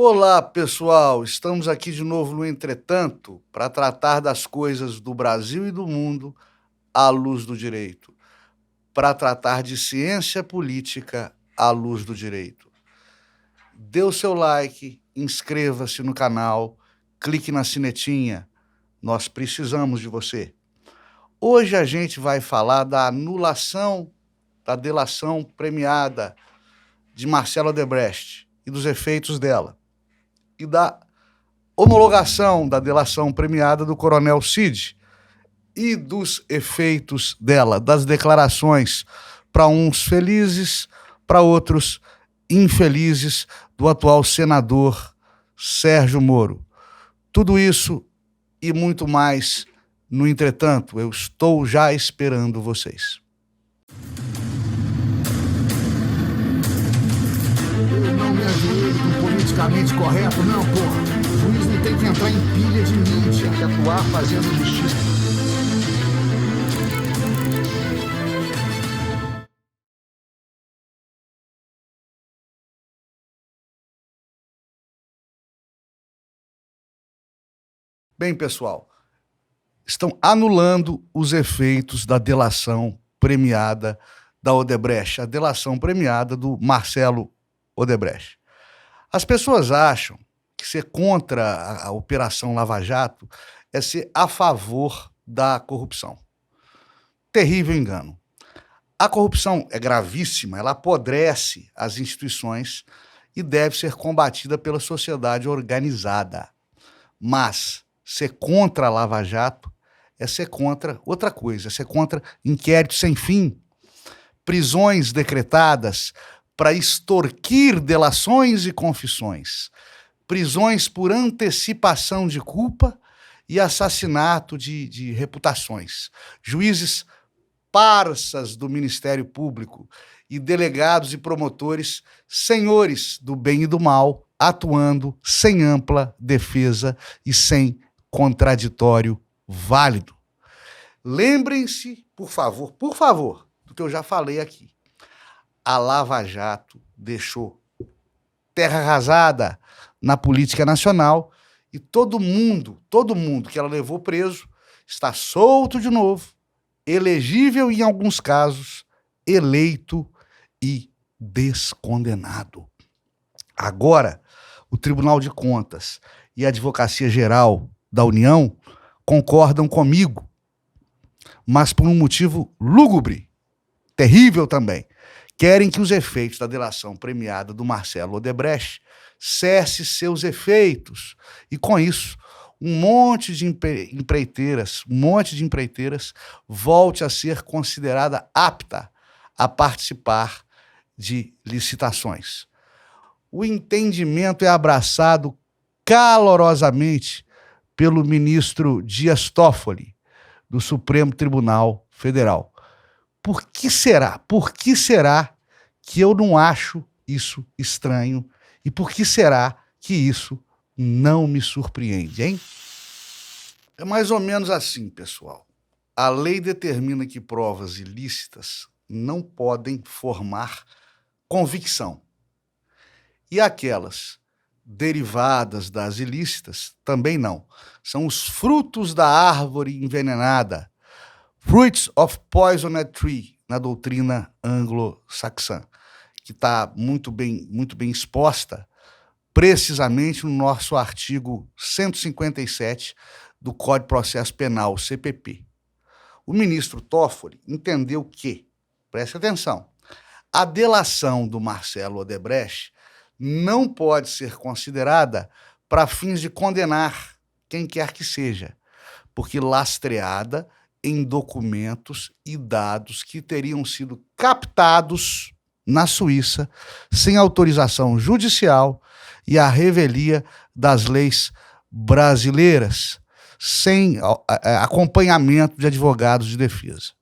Olá, pessoal! Estamos aqui de novo no Entretanto para tratar das coisas do Brasil e do mundo à luz do direito, para tratar de ciência política à luz do direito. Dê o seu like, inscreva-se no canal, clique na sinetinha. Nós precisamos de você. Hoje a gente vai falar da anulação da delação premiada de Marcelo Odebrecht e dos efeitos dela, e da homologação da delação premiada do Coronel Cid e dos efeitos dela, das declarações, para uns felizes, para outros infelizes, do atual senador Sérgio Moro. Tudo isso e muito mais no Entretanto. Eu estou já esperando vocês. Eu não me ajoelho com politicamente correto, não, porra. O juiz não tem que entrar em pilha de mídia, tem que atuar fazendo justiça. Bem, pessoal, estão anulando os efeitos da delação premiada da Odebrecht, a delação premiada do Marcelo Odebrecht. As pessoas acham que ser contra a Operação Lava Jato é ser a favor da corrupção. Terrível engano. A corrupção é gravíssima, ela apodrece as instituições e deve ser combatida pela sociedade organizada. Mas ser contra a Lava Jato é ser contra outra coisa, é ser contra inquéritos sem fim, prisões decretadas para extorquir delações e confissões, prisões por antecipação de culpa e assassinato de reputações, juízes parsas do Ministério Público e delegados e promotores senhores do bem e do mal, atuando sem ampla defesa e sem contraditório válido. Lembrem-se, por favor, do que eu já falei aqui. A Lava Jato deixou terra arrasada na política nacional e todo mundo que ela levou preso está solto de novo, elegível em alguns casos, eleito e descondenado. Agora, o Tribunal de Contas e a Advocacia Geral da União concordam comigo, mas por um motivo lúgubre, terrível também. Querem que os efeitos da delação premiada do Marcelo Odebrecht cesse seus efeitos. E com isso, um monte de empreiteiras volte a ser considerada apta a participar de licitações. O entendimento é abraçado calorosamente pelo ministro Dias Toffoli, do Supremo Tribunal Federal. Por que será que eu não acho isso estranho? E por que será que isso não me surpreende, hein? É mais ou menos assim, pessoal. A lei determina que provas ilícitas não podem formar convicção. E aquelas derivadas das ilícitas também não. São os frutos da árvore envenenada, Fruits of Poisoned Tree, na doutrina anglo-saxã, que está muito bem exposta, precisamente no nosso artigo 157 do Código de Processo Penal, CPP. O ministro Toffoli entendeu que, preste atenção, a delação do Marcelo Odebrecht não pode ser considerada para fins de condenar quem quer que seja, porque lastreada em documentos e dados que teriam sido captados na Suíça sem autorização judicial e à revelia das leis brasileiras, sem acompanhamento de advogados de defesa.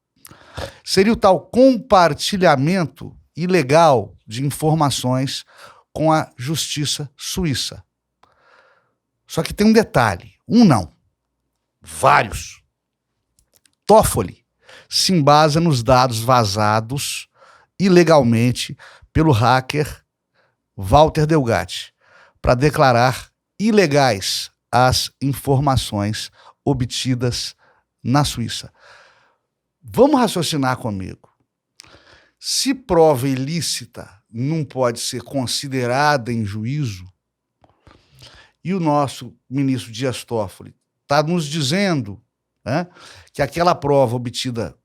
Seria o tal compartilhamento ilegal de informações com a justiça suíça. Só que tem um detalhe, vários. Toffoli se embasa nos dados vazados ilegalmente pelo hacker Walter Delgatti para declarar ilegais as informações obtidas na Suíça. Vamos raciocinar comigo. Se prova ilícita não pode ser considerada em juízo, e o nosso ministro Dias Toffoli está nos dizendo, né, que aquela prova obtida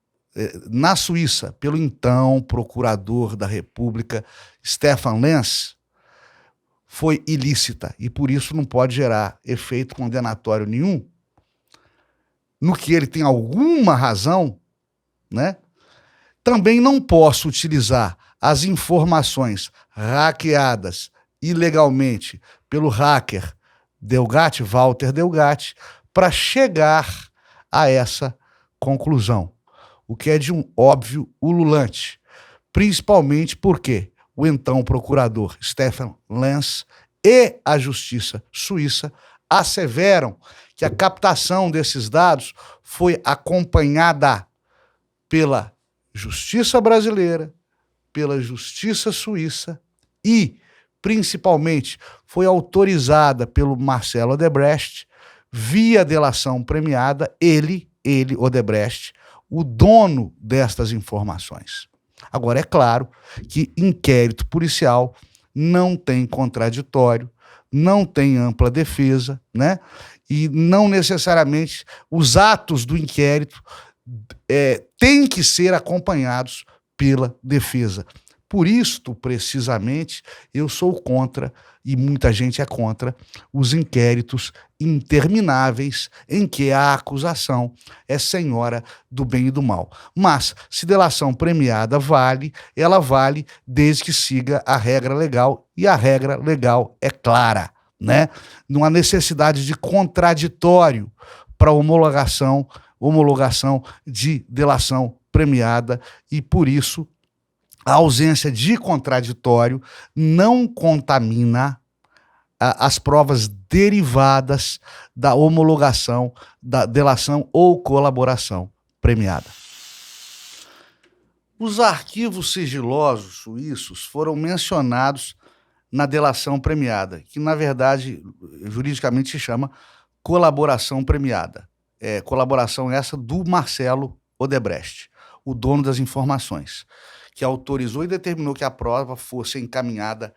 na Suíça pelo então procurador da República, Stefan Lenz, foi ilícita e por isso não pode gerar efeito condenatório nenhum, no que ele tem alguma razão, né? Também não posso utilizar as informações hackeadas ilegalmente pelo hacker Walter Delgatti para chegar a essa conclusão, o que é de um óbvio ululante, principalmente porque o então procurador Stefan Lenz e a Justiça Suíça asseveram que a captação desses dados foi acompanhada pela Justiça brasileira, pela Justiça Suíça e, principalmente, foi autorizada pelo Marcelo Odebrecht via delação premiada, ele, Odebrecht, o dono destas informações. Agora, é claro que inquérito policial não tem contraditório, não tem ampla defesa, né? E não necessariamente os atos do inquérito têm que ser acompanhados pela defesa. Por isto, precisamente, eu sou contra, e muita gente é contra, os inquéritos intermináveis em que a acusação é senhora do bem e do mal. Mas, se delação premiada vale, ela vale desde que siga a regra legal, e a regra legal é clara, né? Não há necessidade de contraditório para homologação de delação premiada, e por isso a ausência de contraditório não contamina as provas derivadas da homologação da delação ou colaboração premiada. Os arquivos sigilosos suíços foram mencionados na delação premiada, que na verdade juridicamente se chama colaboração premiada. Colaboração essa do Marcelo Odebrecht, o dono das informações, que autorizou e determinou que a prova fosse encaminhada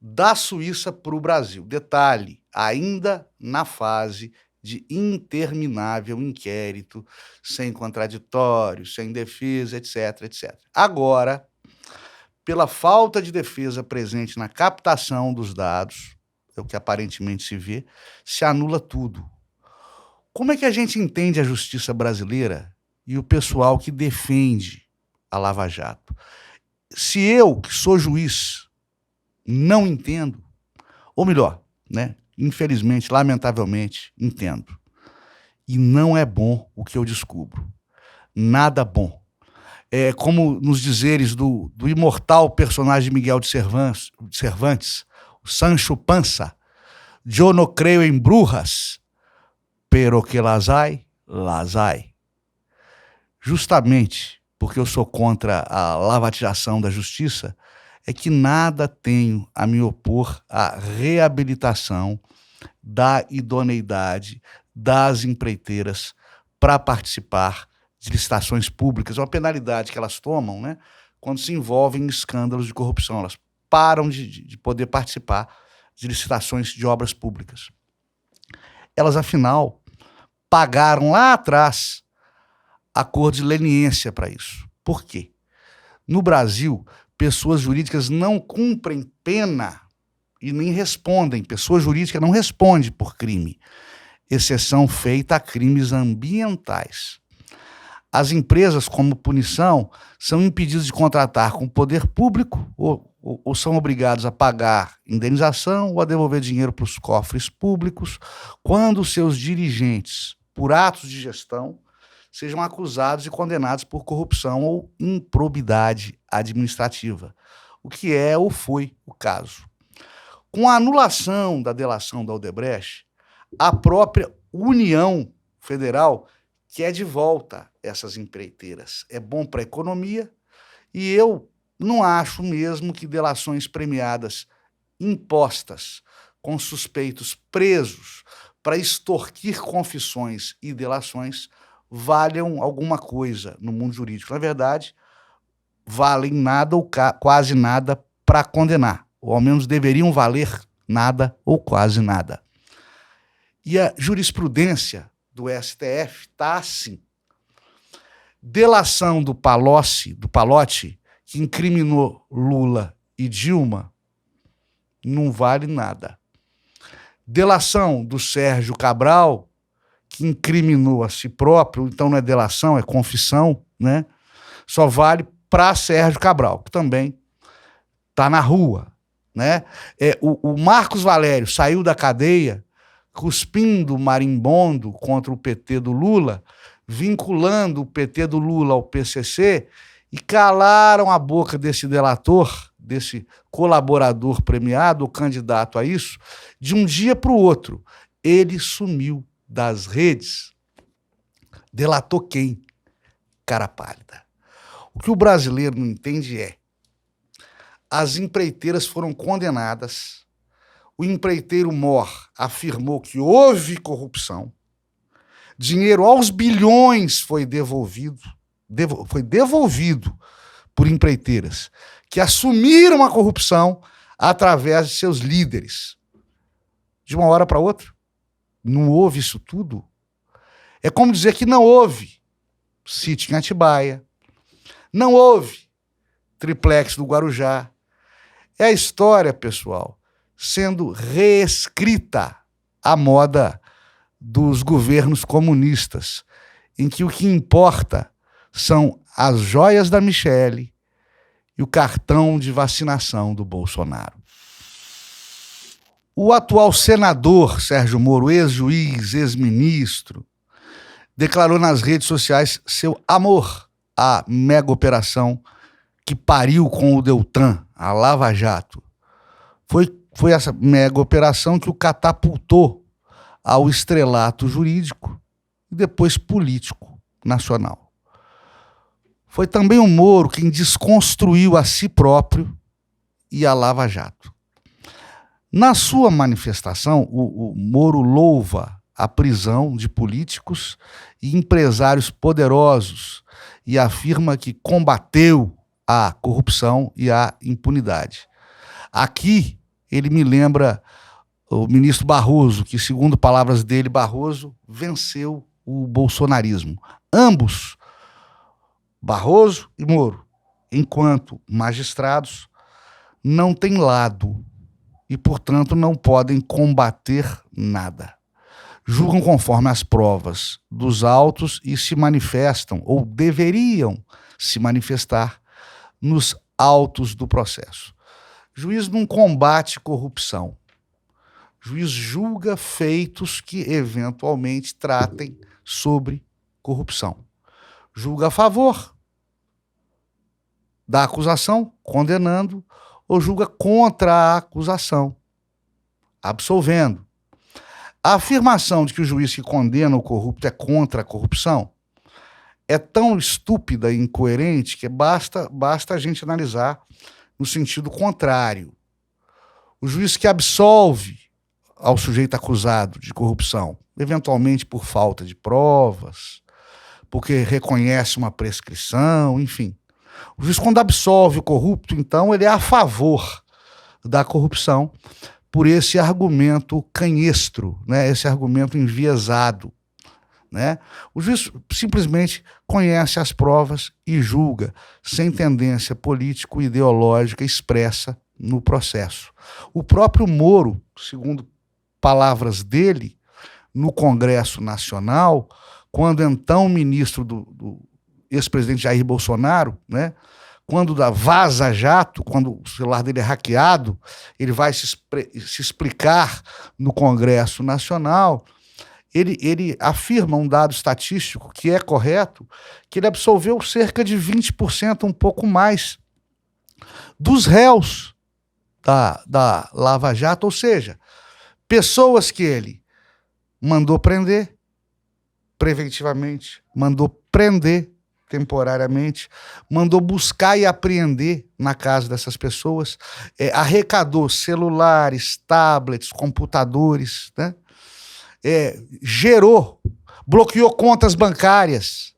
da Suíça para o Brasil. Detalhe, ainda na fase de interminável inquérito, sem contraditório, sem defesa, etc, etc. Agora, pela falta de defesa presente na captação dos dados, é o que aparentemente se vê, se anula tudo. Como é que a gente entende a justiça brasileira e o pessoal que defende a Lava Jato? Se eu, que sou juiz, não entendo, ou melhor, né, infelizmente, lamentavelmente, entendo. E não é bom o que eu descubro. Nada bom. É como nos dizeres do imortal personagem Miguel de Cervantes, o Sancho Panza: "Yo no creo en brujas, pero que las hay, las hay." Justamente porque eu sou contra a lavatização da justiça, é que nada tenho a me opor à reabilitação da idoneidade das empreiteiras para participar de licitações públicas. É uma penalidade que elas tomam, né, quando se envolvem em escândalos de corrupção. Elas param de poder participar de licitações de obras públicas. Elas, afinal, pagaram lá atrás acordo de leniência para isso. Por quê? No Brasil, pessoas jurídicas não cumprem pena e nem respondem. Pessoa jurídica não responde por crime, exceção feita a crimes ambientais. As empresas, como punição, são impedidas de contratar com o poder público ou são obrigados a pagar indenização ou a devolver dinheiro para os cofres públicos quando seus dirigentes, por atos de gestão, sejam acusados e condenados por corrupção ou improbidade administrativa, o que é ou foi o caso. Com a anulação da delação da Odebrecht, a própria União Federal quer de volta essas empreiteiras. É bom para a economia e eu não acho mesmo que delações premiadas impostas com suspeitos presos para extorquir confissões e delações valham alguma coisa no mundo jurídico. Na verdade, valem nada ou quase nada para condenar, ou ao menos deveriam valer nada ou quase nada. E a jurisprudência do STF está assim. Delação do Palotti, que incriminou Lula e Dilma, não vale nada. Delação do Sérgio Cabral, que incriminou a si próprio, então não é delação, é confissão, né? Só vale para Sérgio Cabral, que também está na rua, né? O Marcos Valério saiu da cadeia cuspindo marimbondo contra o PT do Lula, vinculando o PT do Lula ao PCC, e calaram a boca desse delator, desse colaborador premiado, ou candidato a isso, de um dia para o outro. Ele sumiu das redes. Delatou quem? Cara pálida. O que o brasileiro não entende é: as empreiteiras foram condenadas, o empreiteiro Mor afirmou que houve corrupção, dinheiro aos bilhões foi devolvido por empreiteiras que assumiram a corrupção através de seus líderes. De uma hora para outra, não houve isso tudo. É como dizer que não houve sítio em Atibaia, não houve triplex do Guarujá. É a história, pessoal, sendo reescrita à moda dos governos comunistas, em que o que importa são as joias da Michele e o cartão de vacinação do Bolsonaro. O atual senador Sérgio Moro, ex-juiz, ex-ministro, declarou nas redes sociais seu amor à mega operação que pariu com o Deltan, a Lava Jato. Foi essa mega operação que o catapultou ao estrelato jurídico e depois político nacional. Foi também o Moro quem desconstruiu a si próprio e a Lava Jato. Na sua manifestação, o Moro louva a prisão de políticos e empresários poderosos e afirma que combateu a corrupção e a impunidade. Aqui, ele me lembra o ministro Barroso, que, segundo palavras dele, Barroso venceu o bolsonarismo. Ambos, Barroso e Moro, enquanto magistrados, não têm lado e, portanto, não podem combater nada. Julgam conforme as provas dos autos e se manifestam, ou deveriam se manifestar, nos autos do processo. Juiz não combate corrupção. Juiz julga feitos que eventualmente tratem sobre corrupção. Julga a favor da acusação, condenando, ou julga contra a acusação, absolvendo. A afirmação de que o juiz que condena o corrupto é contra a corrupção é tão estúpida e incoerente que basta a gente analisar no sentido contrário. O juiz que absolve ao sujeito acusado de corrupção, eventualmente por falta de provas, porque reconhece uma prescrição, enfim. O juiz, quando absolve o corrupto, então, ele é a favor da corrupção por esse argumento canhestro, né? Esse argumento enviesado, né? O juiz simplesmente conhece as provas e julga, sem tendência político-ideológica expressa no processo. O próprio Moro, segundo palavras dele, no Congresso Nacional, quando então ministro do ex-presidente Jair Bolsonaro, né, quando da Vaza Jato, quando o celular dele é hackeado, ele vai se explicar no Congresso Nacional, ele afirma um dado estatístico que é correto, que ele absolveu cerca de 20%, um pouco mais, dos réus da Lava Jato, ou seja, pessoas que ele mandou prender preventivamente, mandou prender temporariamente, mandou buscar e apreender na casa dessas pessoas, arrecadou celulares, tablets, computadores, né? Bloqueou contas bancárias,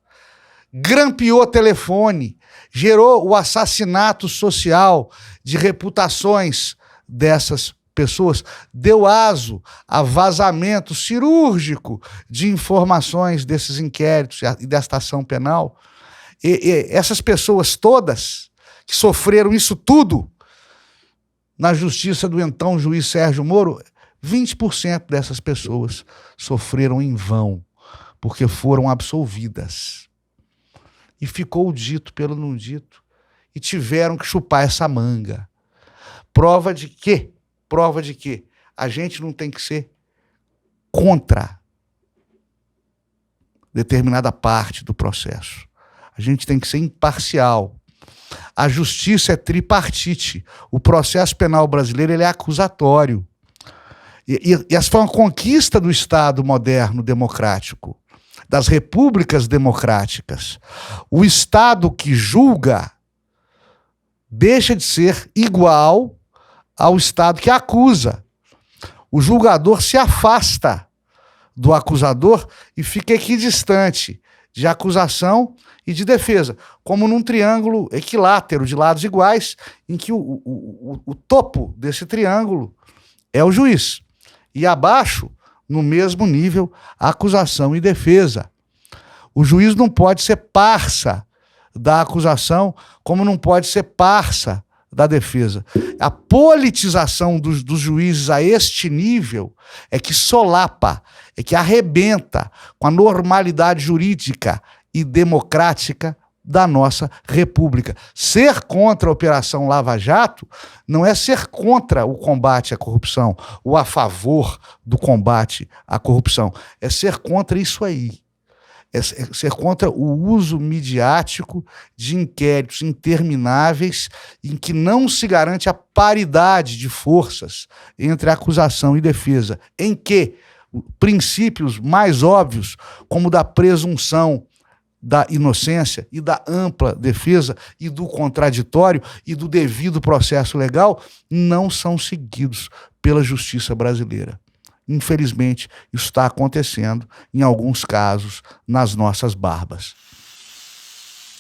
grampeou telefone, gerou o assassinato social de reputações dessas pessoas, deu aso a vazamento cirúrgico de informações desses inquéritos e desta ação penal. E essas pessoas todas que sofreram isso tudo na justiça do então juiz Sérgio Moro, 20% dessas pessoas sofreram em vão, porque foram absolvidas. E ficou o dito pelo não dito, e tiveram que chupar essa manga. Prova de que a gente não tem que ser contra determinada parte do processo. A gente tem que ser imparcial. A justiça é tripartite. O processo penal brasileiro ele é acusatório. E essa foi uma conquista do Estado moderno democrático, das repúblicas democráticas. O Estado que julga deixa de ser igual ao Estado que acusa. O julgador se afasta do acusador e fica equidistante de acusação e de defesa, como num triângulo equilátero de lados iguais, em que o topo desse triângulo é o juiz. E abaixo, no mesmo nível, acusação e defesa. O juiz não pode ser parça da acusação, como não pode ser parça da defesa. A politização dos juízes a este nível é que solapa, é que arrebenta com a normalidade jurídica e democrática da nossa República. Ser contra a Operação Lava Jato não é ser contra o combate à corrupção ou a favor do combate à corrupção. É ser contra isso aí. É ser contra o uso midiático de inquéritos intermináveis em que não se garante a paridade de forças entre acusação e defesa, em que princípios mais óbvios, como da presunção da inocência e da ampla defesa e do contraditório e do devido processo legal, não são seguidos pela justiça brasileira. Infelizmente, isso está acontecendo, em alguns casos, nas nossas barbas.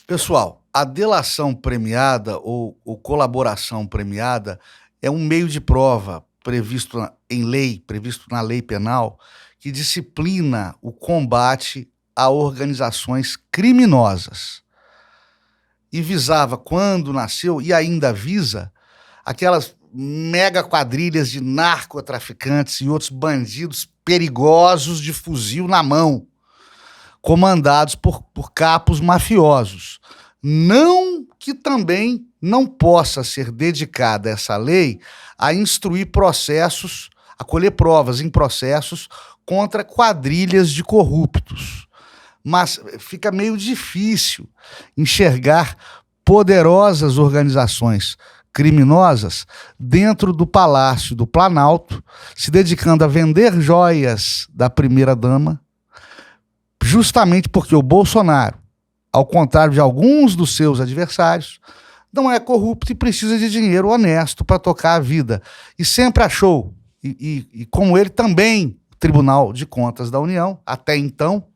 Pessoal, a delação premiada ou colaboração premiada é um meio de prova previsto na lei penal, que disciplina o combate a organizações criminosas. E visava, quando nasceu, e ainda visa, aquelas mega quadrilhas de narcotraficantes e outros bandidos perigosos de fuzil na mão, comandados por capos mafiosos. Não que também não possa ser dedicada essa lei a instruir processos, a colher provas em processos contra quadrilhas de corruptos. Mas fica meio difícil enxergar poderosas organizações criminosas dentro do Palácio do Planalto, se dedicando a vender joias da primeira-dama, justamente porque o Bolsonaro, ao contrário de alguns dos seus adversários, não é corrupto e precisa de dinheiro honesto para tocar a vida. E sempre achou, e como ele também, o Tribunal de Contas da União, até então,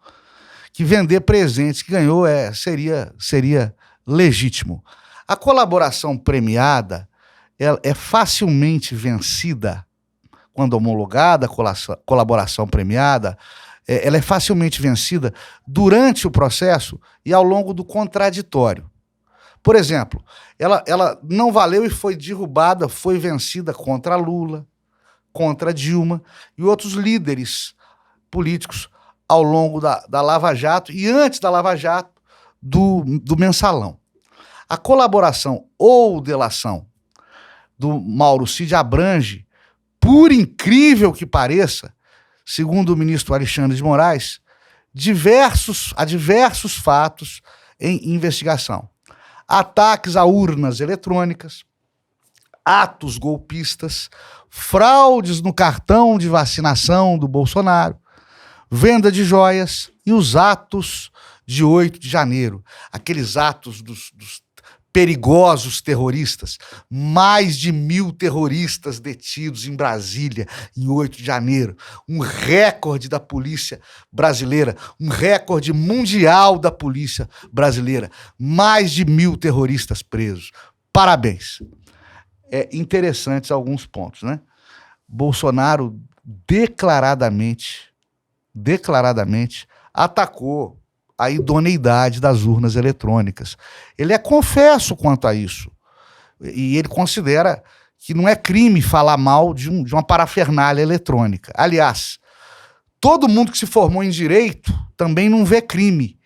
que vender presentes que ganhou seria legítimo. A colaboração premiada é facilmente vencida, quando homologada a colaboração premiada, ela é facilmente vencida durante o processo e ao longo do contraditório. Por exemplo, ela não valeu e foi derrubada, foi vencida contra Lula, contra Dilma e outros líderes políticos ao longo da Lava Jato e antes da Lava Jato do Mensalão. A colaboração ou delação do Mauro Cid abrange, por incrível que pareça, segundo o ministro Alexandre de Moraes, a diversos fatos em investigação. Ataques a urnas eletrônicas, atos golpistas, fraudes no cartão de vacinação do Bolsonaro, venda de joias e os atos de 8 de janeiro, aqueles atos dos perigosos terroristas, mais de 1.000 terroristas detidos em Brasília em 8 de janeiro, um recorde da polícia brasileira, um recorde mundial da polícia brasileira, mais de 1.000 terroristas presos. Parabéns. Interessantes alguns pontos, né? Bolsonaro declaradamente atacou a idoneidade das urnas eletrônicas. Ele é confesso quanto a isso. E ele considera que não é crime falar mal de uma parafernália eletrônica. Aliás, todo mundo que se formou em direito também não vê crime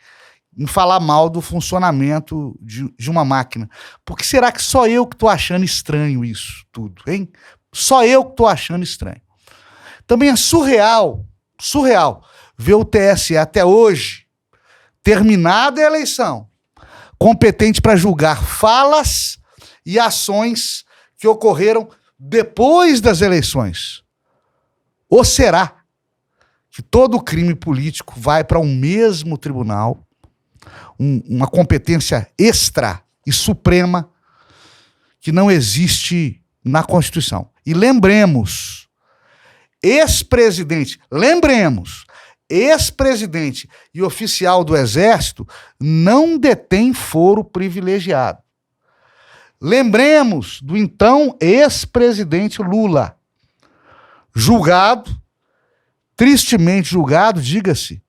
em falar mal do funcionamento de uma máquina. Por que será que só eu que estou achando estranho isso tudo, hein? Só eu que estou achando estranho. Também é surreal ver o TSE até hoje, terminada a eleição, competente para julgar falas e ações que ocorreram depois das eleições. Ou será que todo crime político vai para um mesmo tribunal, uma competência extra e suprema que não existe na Constituição? E lembremos, ex-presidente e oficial do Exército não detém foro privilegiado. Lembremos do então ex-presidente Lula, julgado, tristemente julgado, diga-se,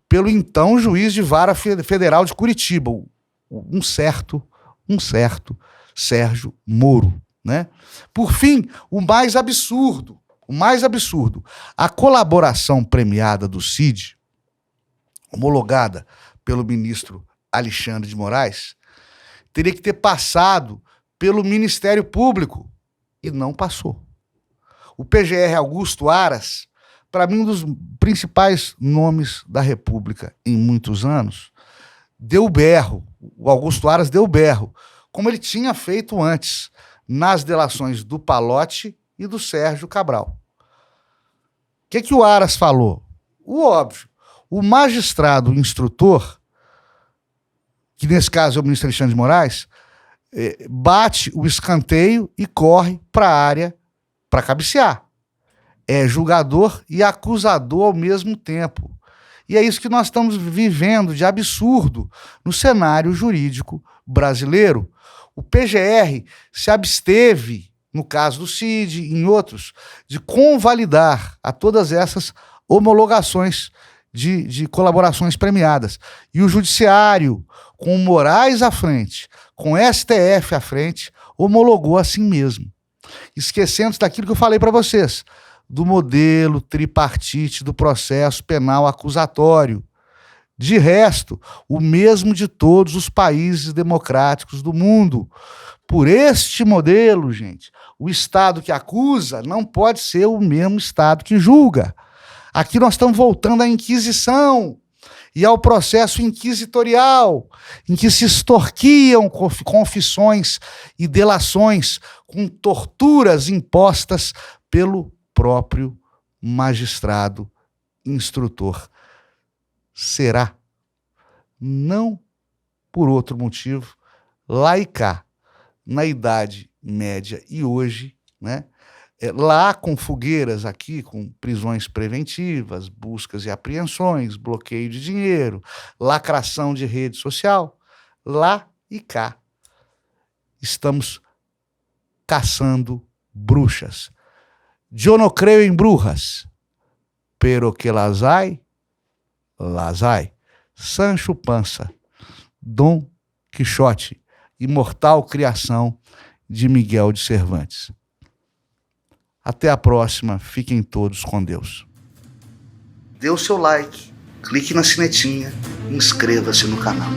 pelo então juiz de vara federal de Curitiba, um certo Sérgio Moro, né? Por fim, o mais absurdo, a colaboração premiada do CID, homologada pelo ministro Alexandre de Moraes, teria que ter passado pelo Ministério Público e não passou. O PGR Augusto Aras, para mim um dos principais nomes da República em muitos anos, deu berro, o Augusto Aras deu berro, como ele tinha feito antes, nas delações do Palocci e do Sérgio Cabral. O que o Aras falou? O óbvio. O magistrado instrutor, que nesse caso é o ministro Alexandre de Moraes, bate o escanteio e corre para a área para cabecear. É julgador e acusador ao mesmo tempo. E é isso que nós estamos vivendo de absurdo no cenário jurídico brasileiro. O PGR se absteve, no caso do CID e em outros, de convalidar a todas essas homologações de colaborações premiadas. E o Judiciário, com o Moraes à frente, com o STF à frente, homologou assim mesmo. Esquecendo daquilo que eu falei para vocês, do modelo tripartite do processo penal acusatório. De resto, o mesmo de todos os países democráticos do mundo. Por este modelo, gente, o Estado que acusa não pode ser o mesmo Estado que julga. Aqui nós estamos voltando à Inquisição e ao processo inquisitorial, em que se extorquiam confissões e delações com torturas impostas pelo próprio magistrado instrutor. Será? Não por outro motivo, lá e cá, na Idade Média e hoje, né? Lá com fogueiras, aqui com prisões preventivas, buscas e apreensões, bloqueio de dinheiro, lacração de rede social, lá e cá estamos caçando bruxas. Yo no creo en brujas, pero que las hay. Sancho Panza, Dom Quixote, imortal criação de Miguel de Cervantes. Até a próxima, fiquem todos com Deus. Dê o seu like, clique na sinetinha e inscreva-se no canal.